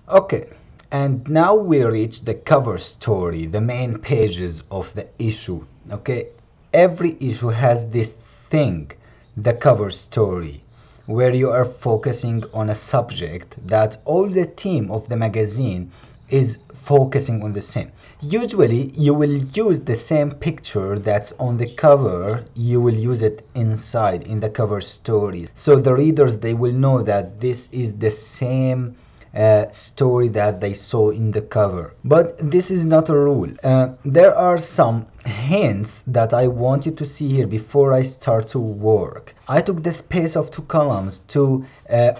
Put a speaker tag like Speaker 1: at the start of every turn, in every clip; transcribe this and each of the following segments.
Speaker 1: Okay, and now we reach the cover story, the main pages of the issue. Okay, every issue has this thing, the cover story, where you are focusing on a subject that all the team of the magazine is focusing on the same. Usually, you will use the same picture that's on the cover, you will use it inside in the cover story. So the readers, they will know that this is the same story that they saw in the cover. But this is not a rule. There are some hints that I want you to see here before I start to work. I took the space of 2 columns to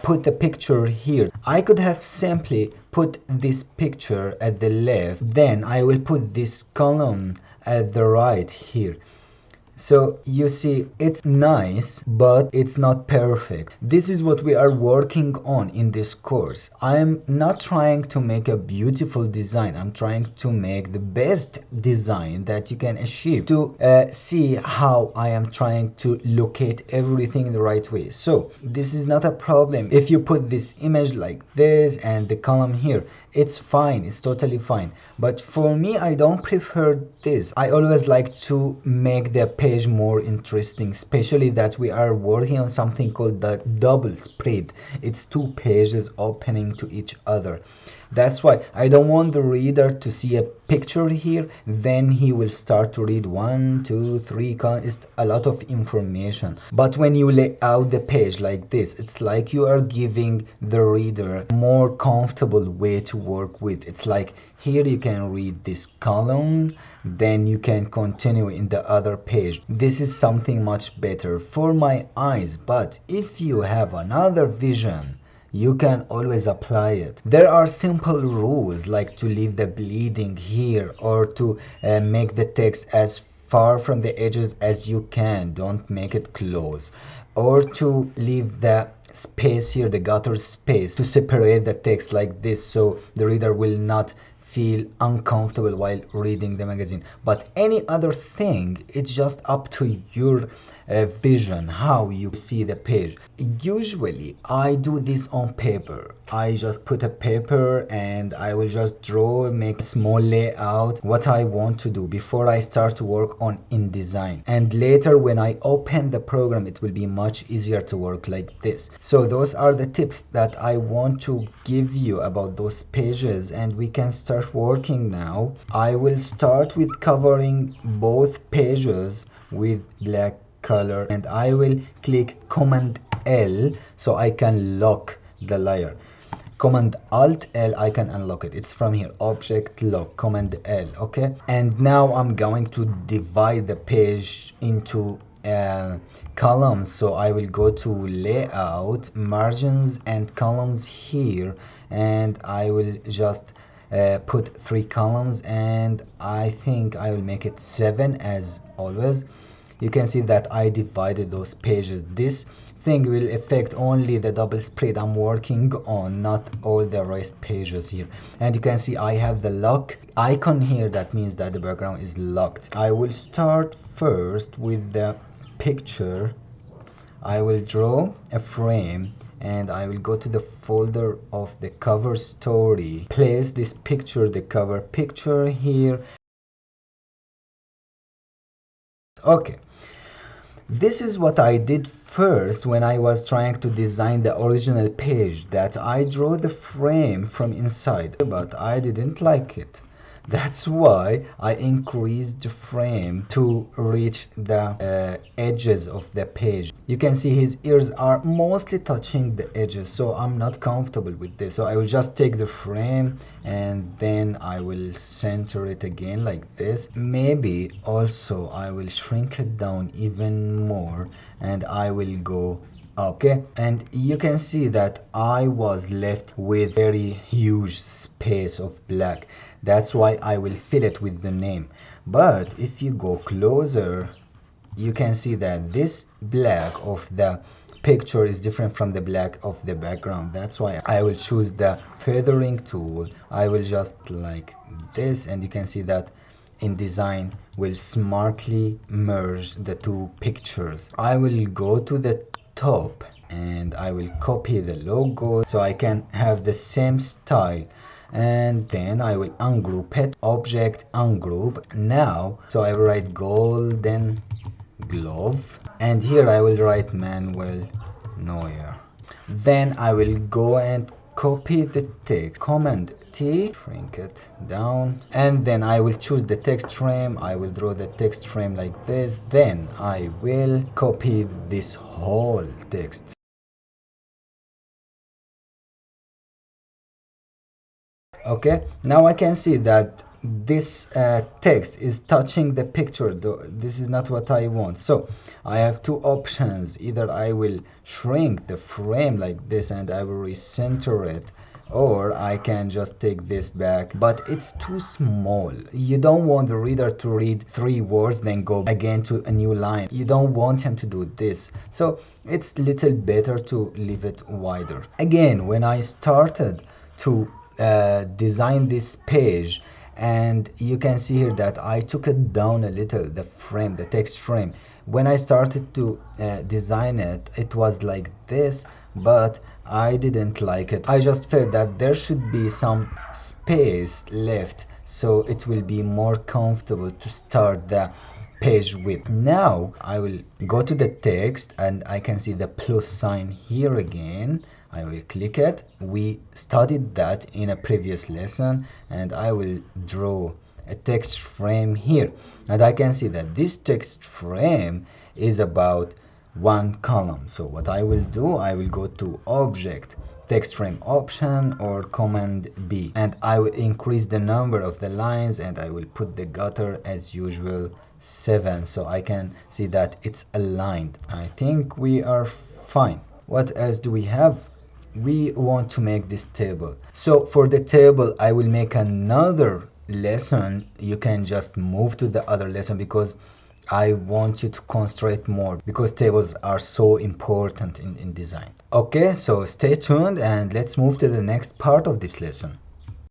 Speaker 1: put the picture here. I could have simply put this picture at the left, then I will put this column at the right here. So you see, it's nice, but it's not perfect. This is what we are working on in this course. I'm not trying to make a beautiful design. I'm trying to make the best design that you can achieve, to see how I am trying to locate everything in the right way. So this is not a problem. If you put this image like this and the column here, it's fine, it's totally fine. But for me, I don't prefer this. I always like to make the page more interesting, especially that we are working on something called the double spread. It's 2 pages opening to each other. That's why I don't want the reader to see a picture here, then he will start to read 1, 2, 3, it's a lot of information. But when you lay out the page like this, it's like you are giving the reader a more comfortable way to work with. It's like here you can read this column, then you can continue in the other page. This is something much better for my eyes, but if you have another vision, you can always apply it. There are simple rules, like to leave the bleeding here, or to make the text as far from the edges as you can, don't make it close, or to leave the space here, the gutter space, to separate the text like this, so the reader will not feel uncomfortable while reading the magazine. But any other thing, it's just up to your vision, how you see the page. Usually I do this on paper. I just put a paper and I will just draw, make a small layout, what I want to do before I start to work on InDesign. And later when I open the program, it will be much easier to work like this. So those are the tips that I want to give you about those pages, and we can start working now. I will start with covering both pages with black color, and I will click Command L so I can lock the layer. Command Alt L, I can unlock it. It's from here, Object Lock, Command L. Okay, and now I'm going to divide the page into columns. So I will go to Layout, Margins and Columns here, and I will just put 3 columns, and I think I will make it 7 as always. You can see that I divided those pages. This thing will affect only the double spread I'm working on, not all the rest pages here. And you can see I have the lock icon here. That means that the background is locked. I will start first with the picture. I will draw a frame and I will go to the folder of the cover story, place this picture, the cover picture here. Okay, this is what I did first when I was trying to design the original page, that I draw the frame from inside, but I didn't like it. That's why I increased the frame to reach the edges of the page. You can see his ears are mostly touching the edges, so I'm not comfortable with this. So I will just take the frame and then I will center it again like this. Maybe also I will shrink it down even more and I will go up. Okay, and you can see that I was left with very huge space of black. That's why I will fill it with the name. But if you go closer, you can see that this black of the picture is different from the black of the background. That's why I will choose the feathering tool. I will just like this, and you can see that InDesign will smartly merge the 2 pictures. I will go to the top and I will copy the logo so I can have the same style, and then I will ungroup it, object ungroup. Now so I will write golden glove, and here I will write Manuel Neuer. Then I will go and copy the text, Command T, shrink it down, and then I will choose the text frame. I will draw the text frame like this. Then I will copy this whole text. Okay, now I can see that this text is touching the picture, though this is not what I want. So I have two options: either I will shrink the frame like this and I will recenter it, or I can just take this back, but it's too small. You don't want the reader to read 3 words then go again to a new line. You don't want him to do this, so it's little better to leave it wider. Again, when I started to design this page, and you can see here that I took it down a little, the frame, the text frame. When I started to design it, it was like this, but I didn't like it. I just felt that there should be some space left so it will be more comfortable to start the page with. Now I will go to the text and I can see the plus sign here again. I will click it. We studied that in a previous lesson, and I will draw a text frame here, and I can see that this text frame is about 1 column. So what I will do, I will go to object text frame option or command B, and I will increase the number of the lines, and I will put the gutter as usual 7, so I can see that it's aligned. I think we are fine. What else do we have? We want to make this table. So for the table, I will make another lesson. You can just move to the other lesson because I want you to concentrate more, because tables are so important in design. Okay, so stay tuned and let's move to the next part of this lesson.